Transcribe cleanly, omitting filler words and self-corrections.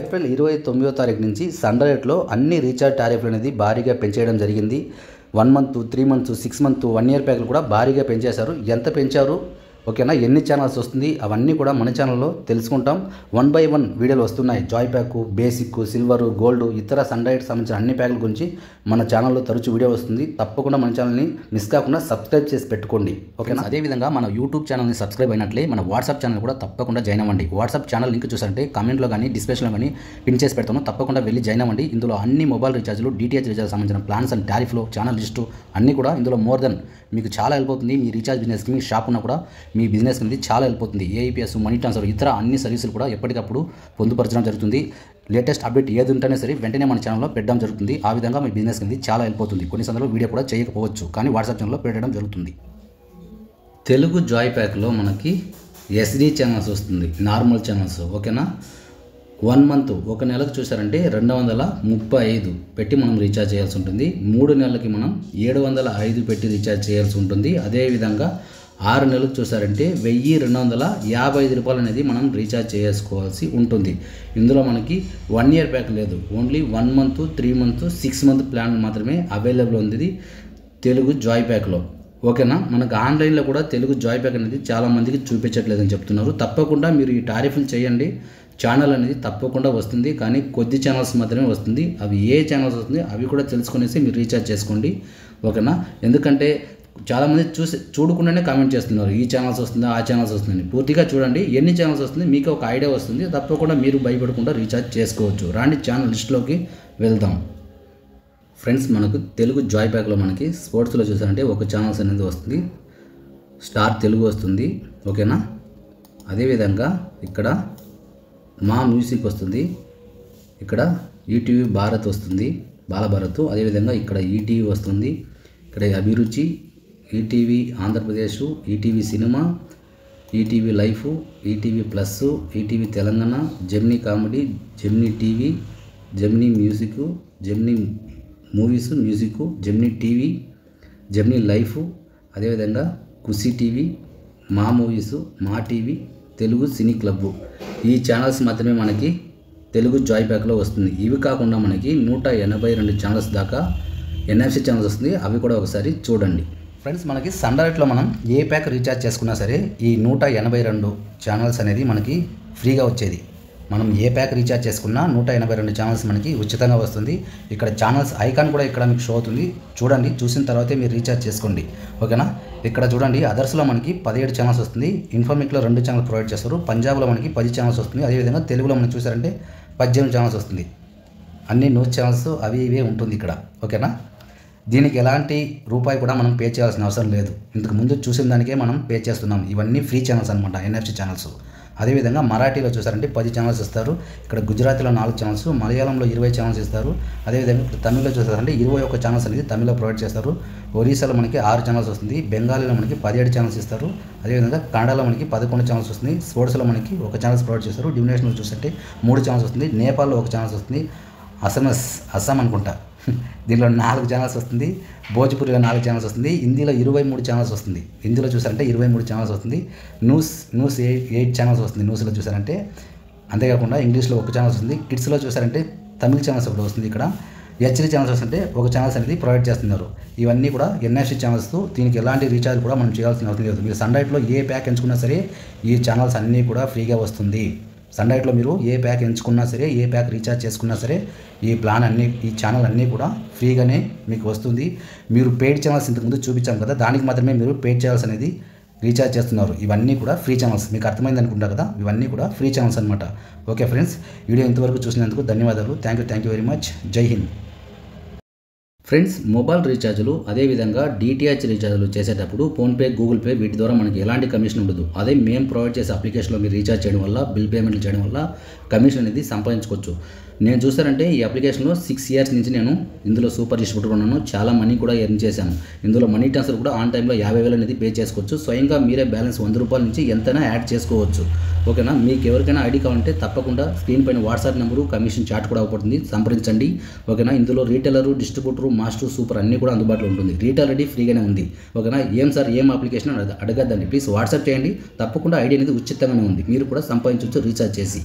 April 29వ తారీఖు నుంచి sun రైజ్లో అన్ని రీఛార్జ్ టారిఫ్లు అనేది భారీగా పెంచేయడం జరిగింది. 1 మంత్, 3 మంత్స్, 6 మంత్, 1 ఇయర్ ప్యాక్లు కూడా భారీగా పెంచేశారు. ఎంత పెంచారు, ఓకేనా, ఎన్ని ఛానల్స్ వస్తుంది అవన్నీ కూడా మన ఛానల్లో తెలుసుకుంటాం. 1 by 1 వీడియోలు వస్తున్నాయి. Joy pack, basic, silver, gold, ఇతర సన్ రైజ్ సంబంధించిన అన్ని ప్యాకుల గురించి మన ఛానల్లో తరచు వీడియో వస్తుంది. తప్పకుండా మన ఛానల్ని మిస్ కాకుండా సబ్స్క్రైబ్ చేసి పెట్టుకోండి, ఓకేనా. అదేవిధంగా మన యూట్యూబ్ ఛానల్ని సబ్స్క్రైబ్ అయినట్లే మన వాట్సాప్ ఛానల్ కూడా తప్పకుండా జాయిన్ అవ్వండి. వాట్సాప్ ఛానల్ లింక్ చూసారంటే కామెంట్లో కానీ డిస్క్రిప్షన్లో కానీ పిన్ చేసి పెడతాను. తప్పకుండా వెళ్ళి జాయిన్ అవ్వండి. ఇందులో అన్ని మొబైల్ రీఛార్జ్లు, డిటిహెచ్ రీఛార్జ్ సంబంధించిన ప్లాన్స్ అండ్ టారిఫ్లు, ఛానల్ లిస్టు అన్నీ కూడా ఇందులో మోర్ దెన్ మీకు చాలా హెల్ప్ అవుతుంది. మీ రీఛార్జ్ బిజినెస్కి, మీ షాప్ ఉన్నా కూడా మీ బిజినెస్ అనేది చాలా హెల్ప్ అవుతుంది. ఏఐపిఎస్, మనీ ట్రాన్స్ఫర్, ఇతర అన్ని సర్వీసులు కూడా ఎప్పటికప్పుడు పొందుపరచడం జరుగుతుంది. లేటెస్ట్ అప్డేట్ ఏది ఉంటేనే సరే వెంటనే మన ఛానల్లో పెట్టడం జరుగుతుంది. ఆ విధంగా మీ బిజినెస్ అనేది చాలా హెల్ప్ అవుతుంది. కొన్ని సందర్భాల్లో వీడియో కూడా చేయకపోవచ్చు, కానీ వాట్సాప్ ఛానల్లో పెట్టడం జరుగుతుంది. తెలుగు జాయ్ ప్యాక్లో మనకి ఎస్డి ఛానల్స్ వస్తుంది, నార్మల్ ఛానల్స్, ఓకేనా. 1 మంత్, ఒక నెలకు చూసారంటే 235 పెట్టి మనం రీఛార్జ్ చేయాల్సి ఉంటుంది. 3 నెలలకి మనం 705 పెట్టి రీఛార్జ్ చేయాల్సి ఉంటుంది. అదేవిధంగా 6 నెలలకు చూసారంటే 1255 రూపాయలు అనేది మనం రీఛార్జ్ చేసుకోవాల్సి ఉంటుంది. ఇందులో మనకి 1 ఇయర్ ప్యాక్ లేదు, only 1 month, 3 month, 6 month plan మాత్రమే అవైలబుల్ ఉంది తెలుగు జాయ్ ప్యాక్లో, ఓకేనా. మనకు ఆన్లైన్లో కూడా తెలుగు జాయ్ ప్యాక్ అనేది చాలామందికి చూపించట్లేదని చెప్తున్నారు. తప్పకుండా మీరు ఈ టారిఫ్లు చేయండి. ఛానల్ అనేది తప్పకుండా వస్తుంది, కానీ కొద్ది ఛానల్స్ మాత్రమే వస్తుంది. అవి ఏ ఛానల్స్ వస్తుంది అవి కూడా తెలుసుకునేసి మీరు రీఛార్జ్ చేసుకోండి, ఓకేనా. ఎందుకంటే చాలామంది చూడకుండానే కామెంట్ చేస్తున్నారు, ఈ ఛానల్స్ వస్తుందా, ఆ ఛానల్స్ వస్తుందని. పూర్తిగా చూడండి, ఎన్ని ఛానల్స్ వస్తుంది మీకు ఒక ఐడియా వస్తుంది. తప్పకుండా మీరు భయపడకుండా రీఛార్జ్ చేసుకోవచ్చు. రాండి ఛానల్ లిస్ట్లోకి వెళ్దాం. ఫ్రెండ్స్, మనకు తెలుగు జాయ్ ప్యాక్లో మనకి స్పోర్ట్స్లో చూసారంటే ఒక ఛానల్స్ అనేది వస్తుంది, స్టార్ తెలుగు వస్తుంది, ఓకేనా. అదేవిధంగా ఇక్కడ మా మ్యూజిక్ వస్తుంది, ఇక్కడ ఈటీవీ భారత్ వస్తుంది, బాలభారత్. అదేవిధంగా ఇక్కడ ఈటీవీ వస్తుంది, ఇక్కడ అభిరుచి, ETV Andhra Pradesh, ETV cinema, ETV life, ETV plus, ETV Telangana, Gemini comedy, Gemini TV, Gemini music, Gemini movies music, Gemini TV, Gemini life, అదేవిధంగా ఖుషి టీవీ, మా మూవీస్, మా టీవీ, తెలుగు సినీ క్లబ్. ఈ ఛానల్స్ మాత్రమే మనకి తెలుగు జాయ్ ప్యాక్లో వస్తుంది. ఇవి కాకుండా మనకి 182 ఛానల్స్ దాకా ఎన్ఎఫ్సి ఛానల్స్ వస్తుంది, అవి కూడా ఒకసారి చూడండి. ఫ్రెండ్స్, మనకి సన్ రైజ్లో మనం ఏ ప్యాక్ రీఛార్జ్ చేసుకున్నా సరే ఈ 182 ఛానల్స్ అనేది మనకి ఫ్రీగా వచ్చేది. మనం ఏ ప్యాక్ రీఛార్జ్ చేసుకున్నా 182 ఛానల్స్ మనకి ఉచితంగా వస్తుంది. ఇక్కడ ఛానల్స్ ఐకాన్ కూడా ఇక్కడ మీకు షో అవుతుంది, చూడండి. చూసిన తర్వాతే మీరు రీఛార్జ్ చేసుకోండి, ఓకేనా. ఇక్కడ చూడండి, అదర్స్లో మనకి 17 ఛానల్స్ వస్తుంది, ఇన్ఫర్మిక్లో 2 ఛానల్స్ ప్రొవైడ్ చేస్తారు, పంజాబ్లో మనకి 10 ఛానల్స్ వస్తుంది. అదేవిధంగా తెలుగులో మనం చూసారంటే 18 ఛానల్స్ వస్తుంది. అన్ని న్యూస్ ఛానల్స్ అవి ఇవే ఉంటుంది ఇక్కడ, ఓకేనా. దీనికి ఎలాంటి రూపాయి కూడా మనం పే చేయాల్సిన అవసరం లేదు. ఇంతకు ముందు చూసిన దానికే మనం పే చేస్తున్నాం. ఇవన్నీ ఫ్రీ ఛానల్స్ అనమాట, ఎన్ఎఫ్సి ఛానల్స్. అదేవిధంగా మరాఠీలో చూసారంటే 10 ఛానల్స్ ఇస్తారు. ఇక్కడ గుజరాతీలో 4 ఛానల్స్, మలయాళంలో 20 ఛానల్స్ ఇస్తారు. అదేవిధంగా ఇక్కడ తమిళ్లో చూసారంటే 21 ఛానల్స్ అనేది తమిళ్లో ప్రొవైడ్ చేస్తారు. ఒరిస్సాలో మనకి 6 ఛానల్స్ వస్తుంది. బెంగాలీలో మనకి 17 ఛానల్స్ ఇస్తారు. అదేవిధంగా కన్నడలో మనకి 11 ఛానల్స్ వస్తుంది. స్పోర్ట్స్లో మనకి 1 ఛానల్స్ ప్రొవైడ్ చేస్తారు. డివినేషన్లో చూసంటే 3 ఛానల్స్ వస్తుంది. నేపాల్లో 1 ఛానల్స్ వస్తుంది. అస్సాం అనుకుంటా, దీనిలో 4 ఛానల్స్ వస్తుంది. భోజ్పురిలో 4 ఛానల్స్ వస్తుంది. హిందీలో 23 ఛానల్స్ వస్తుంది. హిందీలో చూసారంటే 23 ఛానల్స్ వస్తుంది. న్యూస్ 8 ఛానల్స్ వస్తుంది న్యూస్లో చూసారంటే. అంతేకాకుండా ఇంగ్లీష్లో 1 ఛానల్స్ వస్తుంది. కిడ్స్లో చూసారంటే తమిళ ఛానల్స్ ఒకటి వస్తుంది. ఇక్కడ హెచ్డి ఛానల్స్ వస్తుంటే 1 ఛానల్స్ అనేది ప్రొవైడ్ చేస్తున్నారు. ఇవన్నీ కూడా ఎన్ఎఫ్సి ఛానల్స్. దీనికి ఎలాంటి రీఛార్జ్ కూడా మనం చేయాల్సిన అవసరం లేదు. మీరు సన్ రైజ్లో ఏ ప్యాక్ ఎంచుకున్నా సరే ఈ ఛానల్స్ అన్నీ కూడా ఫ్రీగా వస్తుంది. సన్ రైజ్లో మీరు ఏ ప్యాక్ ఎంచుకున్నా సరే, ఏ ప్యాక్ రీఛార్జ్ చేసుకున్నా సరే ఈ ఛానల్ అన్నీ కూడా ఫ్రీగానే మీకు వస్తుంది. మీరు పెయిడ్ ఛానల్స్ ఇంతకుముందు చూపించాం కదా, దానికి మాత్రమే మీరు పెయిడ్ ఛానల్స్ అనేది రీఛార్జ్ చేస్తున్నారు. ఇవన్నీ కూడా ఫ్రీ ఛానల్స్. మీకు అర్థమైంది అనుకుంటా కదా, ఇవన్నీ కూడా ఫ్రీ ఛానల్స్ అనమాట. ఓకే ఫ్రెండ్స్, వీడియో ఇంతవరకు చూసినందుకు ధన్యవాదాలు. Thank you very much. జై హింద్. ఫ్రెండ్స్, మొబైల్ రీఛార్జ్లు అదేవిధంగా డిటిహెచ్ రీఛార్జ్లు చేసేటప్పుడు ఫోన్పే, గూగుల్ పే వీటి ద్వారా మనకి ఎలాంటి కమిషన్ ఉండదు. అదే మేము ప్రొవైడ్ చేసే అప్లికేషన్లో మీరు రీఛార్జ్ చేయడం వల్ల, బిల్ పేమెంట్లు చేయడం వల్ల కమిషన్ అనేది సంపాదించుకోవచ్చు. నేను చూసారంటే ఈ అప్లికేషన్లో 6 ఇయర్స్ నుంచి నేను ఇందులో సూపర్ డిస్ట్రిబ్యూటర్ ఉన్నాను. చాలా మనీ కూడా ఎర్న్ చేశాను. ఇందులో మనీ ట్రాన్స్ఫర్ కూడా ఆన్ టైంలో 50,000 అనేది పే చేసుకోవచ్చు. స్వయంగా మీరే బ్యాలెన్స్ 100 రూపాయల నుంచి ఎంతైనా యాడ్ చేసుకోవచ్చు, ఓకేనా. మీకు ఎవరికైనా ఐడి కావాలంటే తప్పకుండా స్క్రీన్ పైన వాట్సాప్ నెంబరు, కమిషన్ చార్ట్ కూడా అవుతుంది, సంప్రదించండి, ఓకేనా. ఇందులో రీటైలరు, డిస్ట్రిబ్యూటరు, మాస్టర్, సూపర్ అన్నీ కూడా అందుబాటులో ఉంటుంది. రీటైల్ రెడీ ఫ్రీగానే ఉంది, ఓకేనా. ఏం సార్ ఏం అప్లికేషన్ అడగద్దండి, ప్లీజ్ వాట్సాప్ చేయండి. తప్పకుండా ఐడి అనేది ఉచితంగానే ఉంది, మీరు కూడా సంపాదించవచ్చు రీఛార్జ్ చేసి.